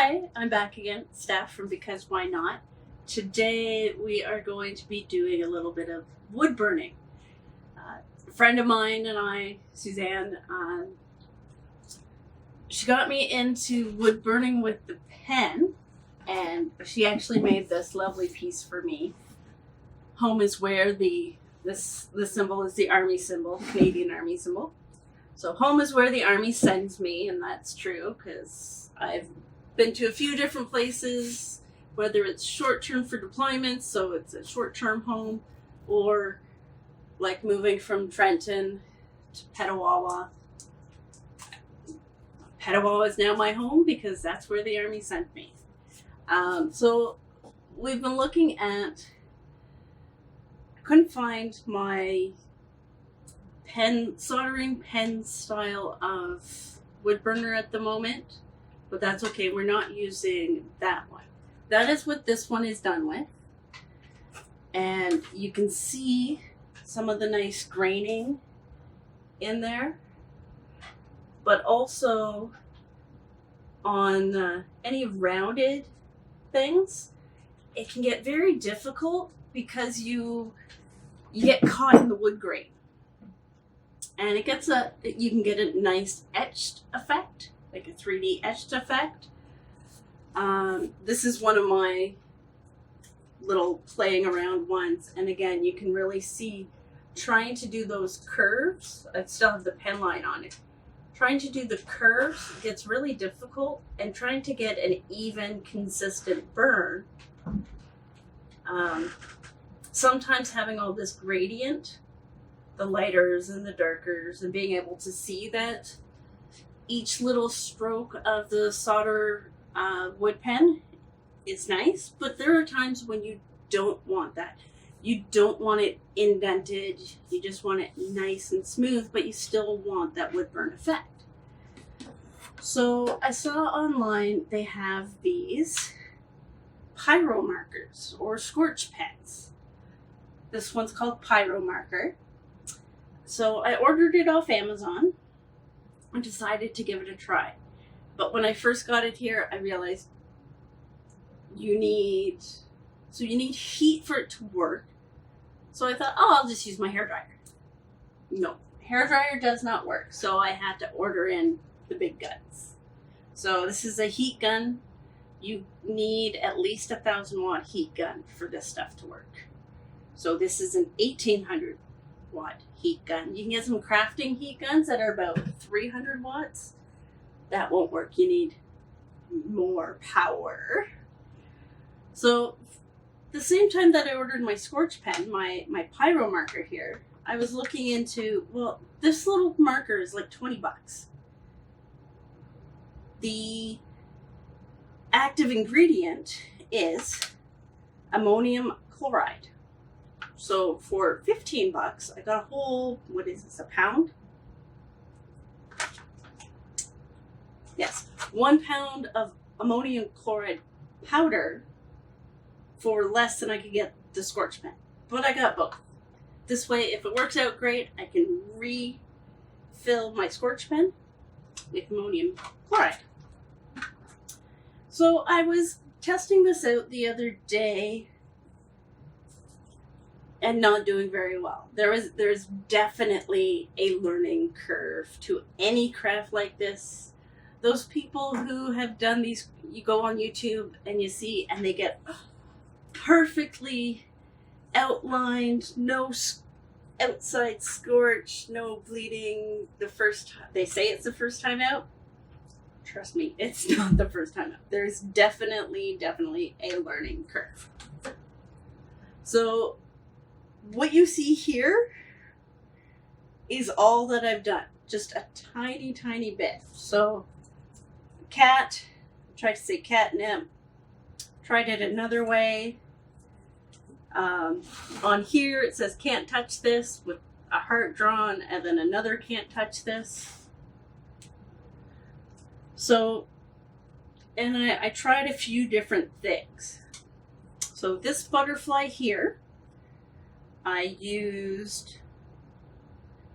Hi, I'm back again, staff from Because Why Not. Today we are going to be doing a little bit of wood burning. A friend of mine and I, Suzanne, she got me into wood burning with the pen, and she actually made this lovely piece for me. Home is where the symbol is the Army symbol, Canadian Army symbol. So home is where the Army sends me, and that's true because I've been to a few different places, whether it's short-term for deployments, so it's a short-term home, or like moving from Trenton to Petawawa. Petawawa is now my home because that's where the Army sent me. So we've been looking at, I couldn't find my soldering pen style of wood burner at the moment, but that's okay. We're not using that one. That is what this one is done with. And you can see some of the nice graining in there, but also on any rounded things, it can get very difficult because you get caught in the wood grain. And it gets you can get a nice etched effect, like a 3D etched effect. This is one of my little playing around ones. And again, you can really see trying to do those curves. I still have the pen line on it. Trying to do the curves gets really difficult, and trying to get an even, consistent burn. Sometimes having all this gradient, the lighters and the darkers, and being able to see that each little stroke of the solder wood pen is nice, but there are times when you don't want that. You don't want it indented, you just want it nice and smooth, but you still want that wood burn effect. So I saw online they have these Pyromarkers or scorch pens. This one's called Pyromarker. So I ordered it off Amazon and decided to give it a try. But when I first got it here, I realized you need heat for it to work. So I thought, oh, I'll just use my hairdryer. No, hairdryer does not work. So I had to order in the big guns. So this is a heat gun. You need at least 1,000-watt heat gun for this stuff to work. So this is an 1,800-watt heat gun. You can get some crafting heat guns that are about 300 watts. That won't work. You need more power. So the same time that I ordered my scorch pen, my Pyromarker here, I was looking into, well, this little marker is like 20 bucks. The active ingredient is ammonium chloride. So for 15 bucks, I got a whole, what is this, a pound? Yes, 1 pound of ammonium chloride powder for less than I could get the scorch pen. But I got both. This way, if it works out great, I can refill my scorch pen with ammonium chloride. So I was testing this out the other day and not doing very well. There's definitely a learning curve to any craft like this. Those people who have done these, you go on YouTube and you see, and they get perfectly outlined, no outside scorch, no bleeding the first time. They say it's the first time out. Trust me, it's not the first time out. There's definitely a learning curve. So what you see here is all that I've done. Just a tiny bit. So cat, tried to say catnip, tried it another way. On here it says can't touch this with a heart drawn, and then another can't touch this. So, and I tried a few different things. So this butterfly here, I used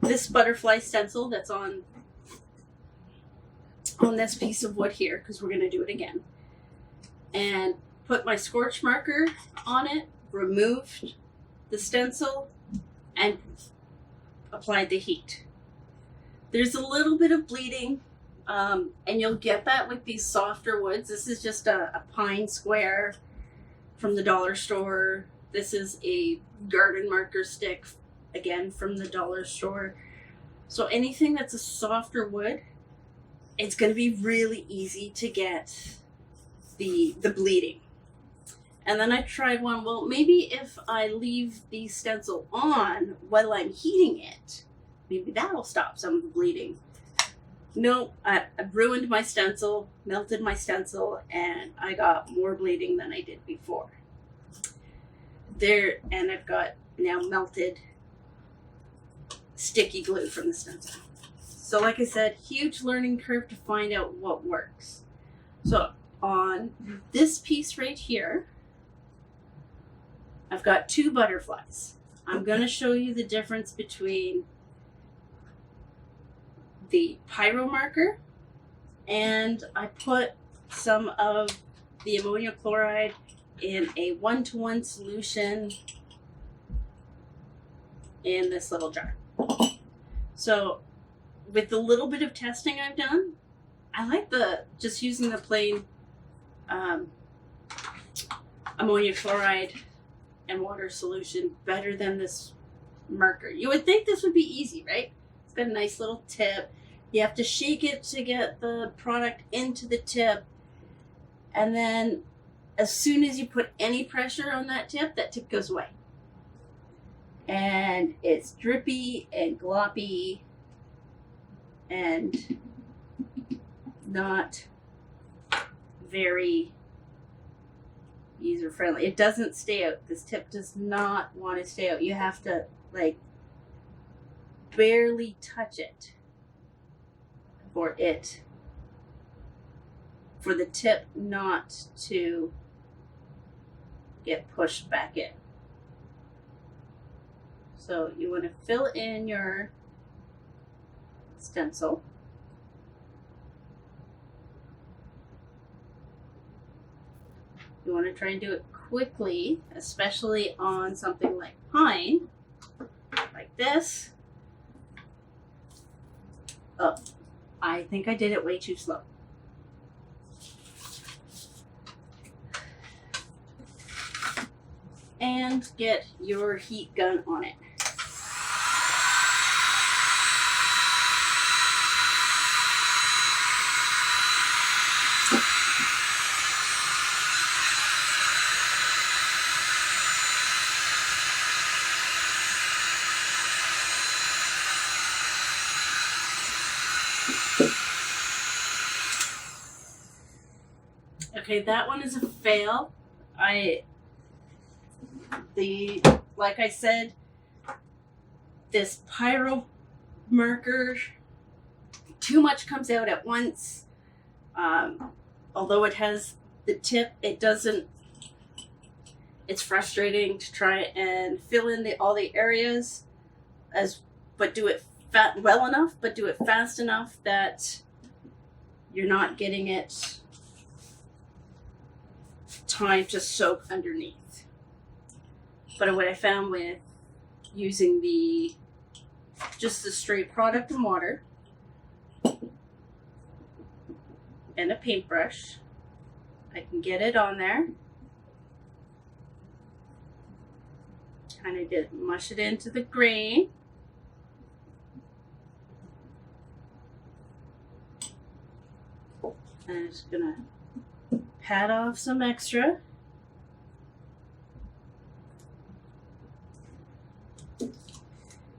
this butterfly stencil that's on this piece of wood here, because we're going to do it again. and put my scorch marker on it, removed the stencil, and applied the heat. There's a little bit of bleeding, and you'll get that with these softer woods. This is just a pine square from the dollar store. This is a garden marker stick, again from the dollar store. So anything that's a softer wood, it's going to be really easy to get the bleeding. And then I tried one, well, maybe if I leave the stencil on while I'm heating it, maybe that'll stop some of the bleeding. No, I ruined my stencil, melted my stencil, and I got more bleeding than I did before. And I've got now melted sticky glue from the stencil. So like I said, huge learning curve to find out what works. So on this piece right here, I've got 2 butterflies. I'm going to show you the difference between the Pyromarker, and I put some of the ammonia chloride in a 1-to-1 solution in this little jar. So with the little bit of testing I've done, I like just using the plain ammonia chloride and water solution better than this marker. You would think this would be easy, right? It's got a nice little tip. You have to shake it to get the product into the tip, and then as soon as you put any pressure on that tip goes away. And it's drippy and gloppy and not very user friendly. It doesn't stay out. This tip does not want to stay out. You have to like barely touch it for the tip not to get pushed back in. So you want to fill in your stencil. You want to try and do it quickly, especially on something like pine, like this. Oh, I think I did it way too slow. And get your heat gun on it. Okay, that one is a fail. Like I said, this Pyromarker, too much comes out at once. Although it has the tip, it's frustrating to try and fill in all the areas, but do it well enough, but do it fast enough that you're not getting it time to soak underneath. But what I found with using just the straight product and water and a paintbrush, I can get it on there, kind of mush it into the grain, and I'm just gonna pat off some extra.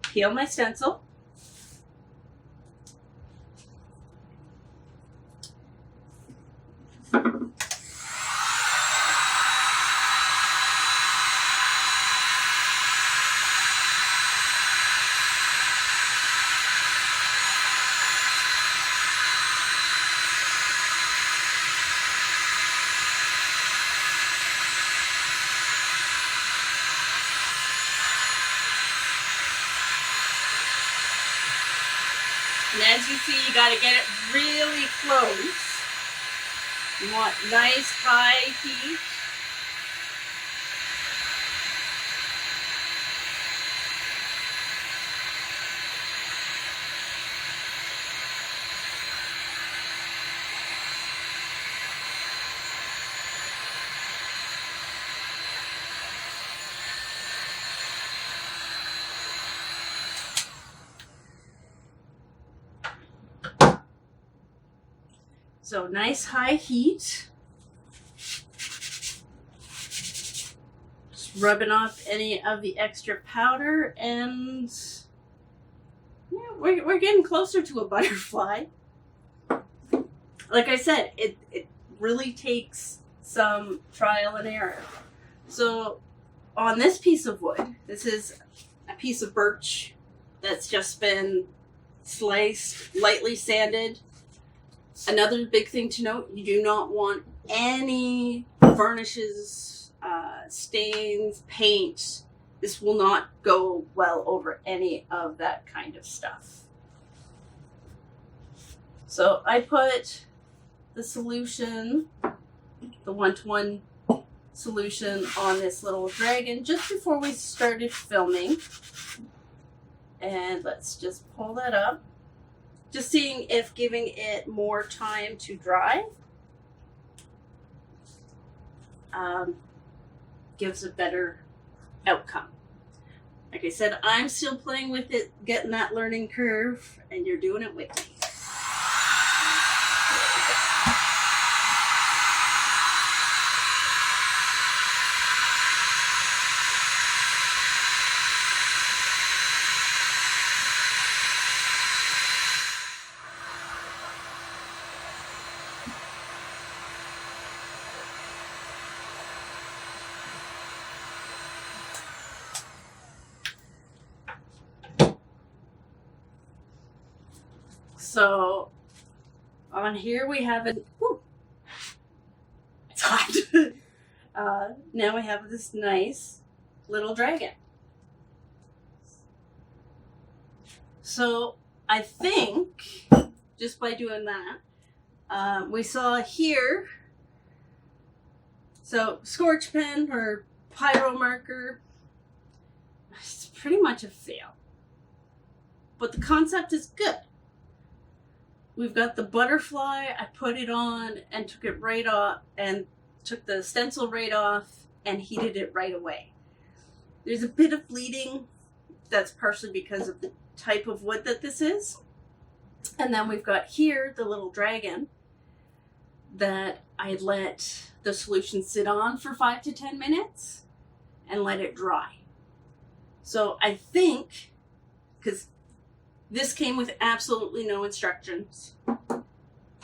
Peel my stencil. And as you see, you got to get it really close You want nice high heat. So nice high heat. Just rubbing off any of the extra powder, and yeah, we're getting closer to a butterfly. Like I said, it really takes some trial and error. So on this piece of wood, this is a piece of birch that's just been sliced, lightly sanded. Another big thing to note, you do not want any varnishes, stains, paint. This will not go well over any of that kind of stuff. So I put the solution, the 1-to-1 solution, on this little dragon just before we started filming. And let's just pull that up. Just seeing if giving it more time to dry gives a better outcome. Like I said, I'm still playing with it, getting that learning curve, and you're doing it with me. So on here we have it's hot. Now we have this nice little dragon. So I think just by doing that, we saw here, so scorch pen or Pyromarker, it's pretty much a fail. But the concept is good. We've got the butterfly. I put it on and took it right off, and took the stencil right off and heated it right away. There's a bit of bleeding. That's partially because of the type of wood that this is. And then we've got here the little dragon that I let the solution sit on for 5 to 10 minutes and let it dry. So I think, because this came with absolutely no instructions.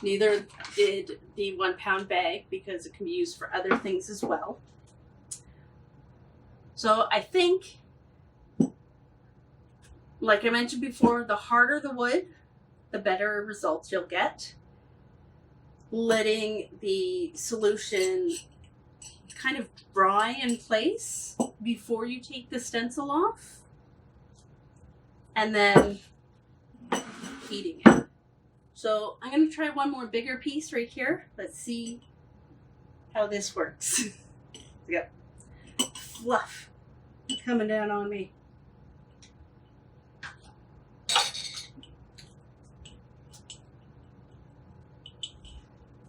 Neither did the 1-pound bag, because it can be used for other things as well. So I think, like I mentioned before, the harder the wood, the better results you'll get. Letting the solution kind of dry in place before you take the stencil off, and then heating it. So I'm going to try one more bigger piece right here. Let's see how this works. Yep. Fluff coming down on me.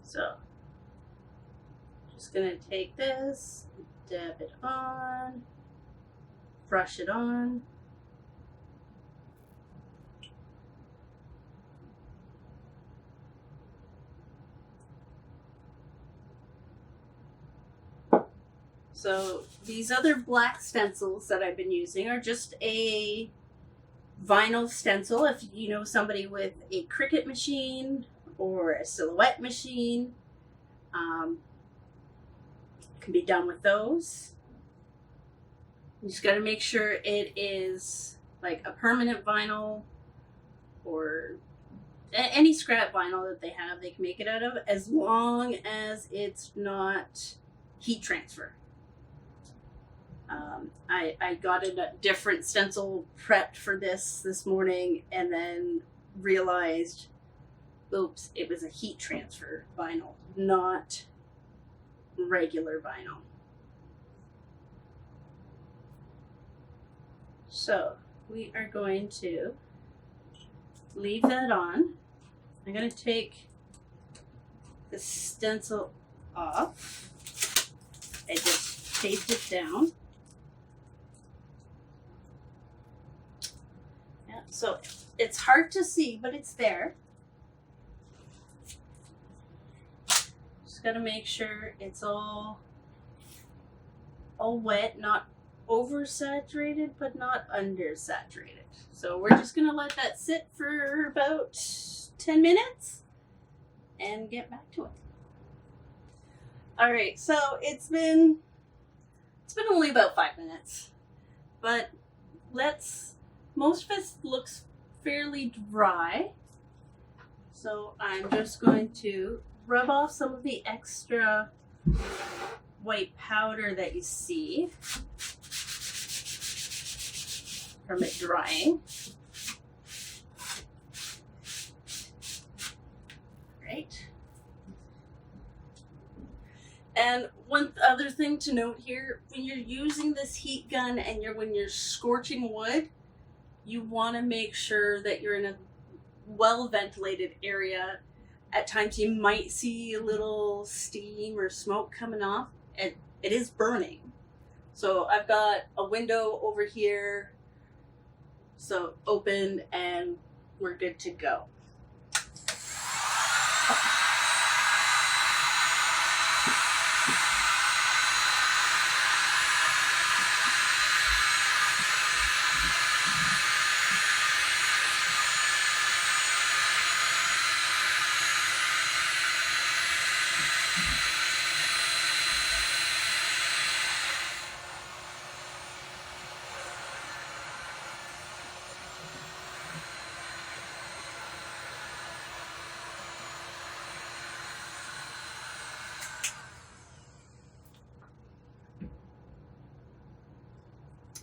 So just going to take this, dab it on, brush it on. So these other black stencils that I've been using are just a vinyl stencil. If you know somebody with a Cricut machine or a Silhouette machine, can be done with those. You just got to make sure it is like a permanent vinyl, or any scrap vinyl that they have, they can make it out of, as long as it's not heat transfer. I got a different stencil prepped for this morning, and then realized, oops, it was a heat transfer vinyl. not regular vinyl. So we are going to leave that on. I'm going to take the stencil off. I just taped it down. Yeah, so it's hard to see, but it's there. Just got to make sure it's all wet, not oversaturated, but not undersaturated. So we're just going to let that sit for about 10 minutes and get back to it. All right, so it's been only about 5 minutes, but most of it looks fairly dry. So I'm just going to rub off some of the extra white powder that you see from it drying. Right. And one other thing to note here, when you're using this heat gun and when you're scorching wood, you want to make sure that you're in a well ventilated area. At times you might see a little steam or smoke coming off, and it is burning. So I've got a window over here, so open, and we're good to go.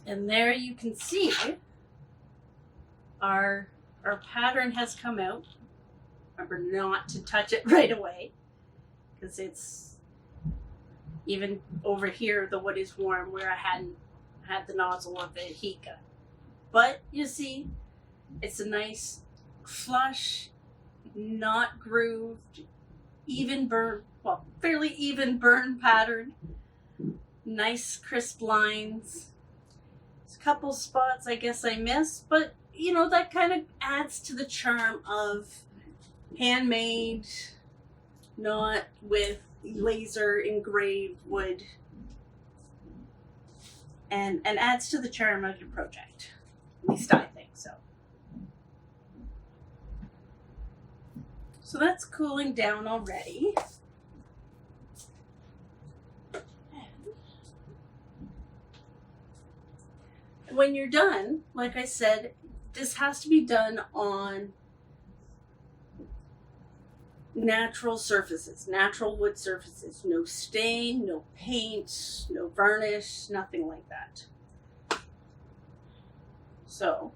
And there you can see our pattern has come out. Remember not to touch it right away, because it's even over here the wood is warm where I hadn't had the nozzle of the heat gun. But you see, it's a nice flush, not grooved, even burn, well, fairly even burn pattern. Nice crisp lines. There's a couple spots I guess I missed, but you know, that kind of adds to the charm of handmade, not with laser engraved wood, and adds to the charm of your project. At least I think so. So that's cooling down already. And when you're done, like I said, this has to be done on natural surfaces, natural wood surfaces. No stain, no paint, no varnish, nothing like that. So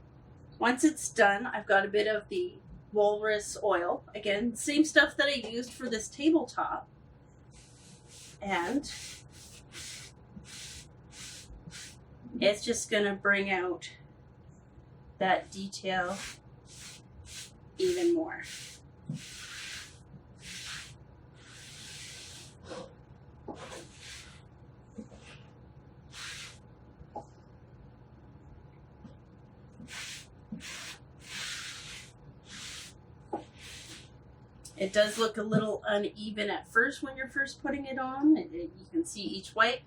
once it's done, I've got a bit of the walrus oil. Again, same stuff that I used for this tabletop. And it's just going to bring out that detail even more. It does look a little uneven at first when you're first putting it on. You can see each wipe.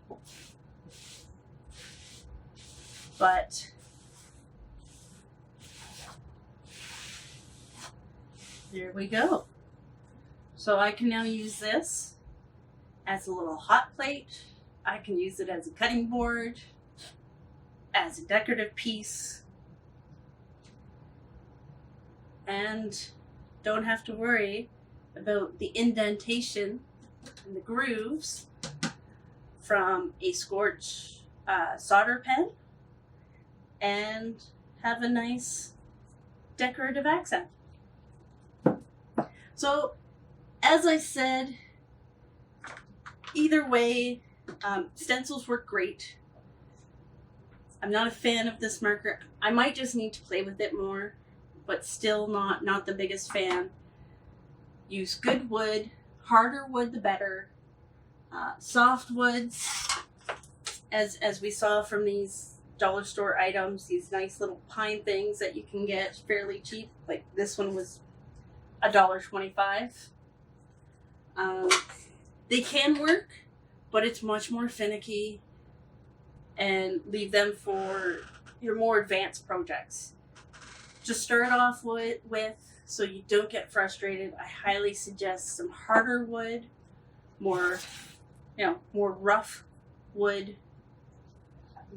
But there we go. So I can now use this as a little hot plate. I can use it as a cutting board, as a decorative piece, and don't have to worry about the indentation and the grooves from a scorch solder pen, and have a nice decorative accent. So as I said, either way, stencils work great. I'm not a fan of this marker. I might just need to play with it more, but still not the biggest fan. Use good wood. Harder wood, the better. Soft woods, as we saw from these dollar store items, these nice little pine things that you can get fairly cheap. Like this one was $1.25. They can work, but it's much more finicky, and leave them for your more advanced projects. Just start off with, so you don't get frustrated, I highly suggest some harder wood, more rough wood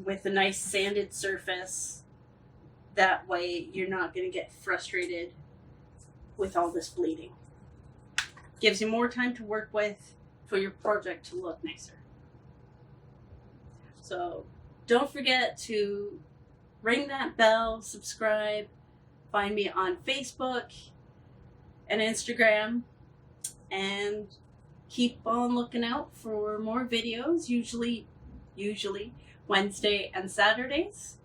with a nice sanded surface. That way you're not going to get frustrated with all this bleeding. Gives you more time to work with for your project to look nicer. So don't forget to ring that bell, subscribe, find me on Facebook and Instagram, and keep on looking out for more videos, usually Wednesday and Saturdays,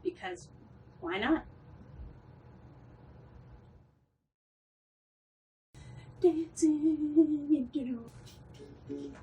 because why not? Dancing into the